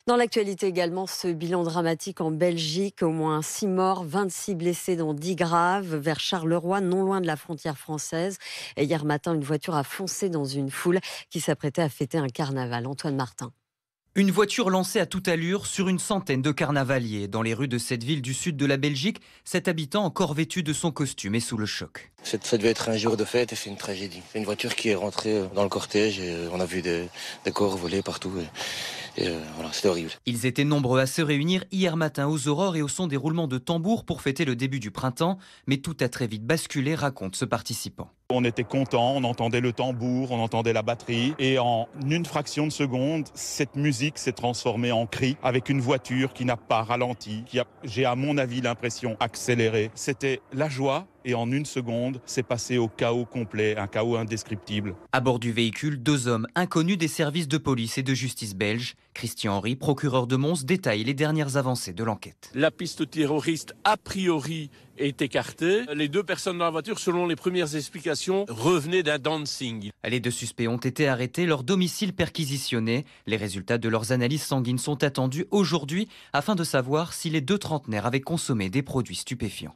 Dans l'actualité également, ce bilan dramatique en Belgique, au moins 6 morts, 26 blessés dont 10 graves, vers Charleroi, non loin de la frontière française. Et hier matin, une voiture a foncé dans une foule qui s'apprêtait à fêter un carnaval. Antoine Martin. Une voiture lancée à toute allure sur une centaine de carnavaliers. Dans les rues de cette ville du sud de la Belgique, cet habitant encore vêtu de son costume est sous le choc. Ça devait être un jour de fête et c'est une tragédie. C'est une voiture qui est rentrée dans le cortège et on a vu des corps voler partout. Voilà, c'était horrible. Ils étaient nombreux à se réunir hier matin aux aurores et au son des roulements de tambours pour fêter le début du printemps. Mais tout a très vite basculé, raconte ce participant. On était contents, on entendait le tambour, on entendait la batterie. Et en une fraction de seconde, cette musique s'est transformée en cri avec une voiture qui n'a pas ralenti, j'ai à mon avis l'impression accéléré. C'était la joie et en une seconde, c'est passé au chaos complet, un chaos indescriptible. À bord du véhicule, 2 hommes inconnus des services de police et de justice belges. Christian Henry, procureur de Mons, détaille les dernières avancées de l'enquête. La piste terroriste, a priori, est écartée. Les 2 personnes dans la voiture, selon les premières explications, revenaient d'un dancing. Les 2 suspects ont été arrêtés, leur domicile perquisitionné. Les résultats de leurs analyses sanguines sont attendus aujourd'hui afin de savoir si les 2 trentenaires avaient consommé des produits stupéfiants.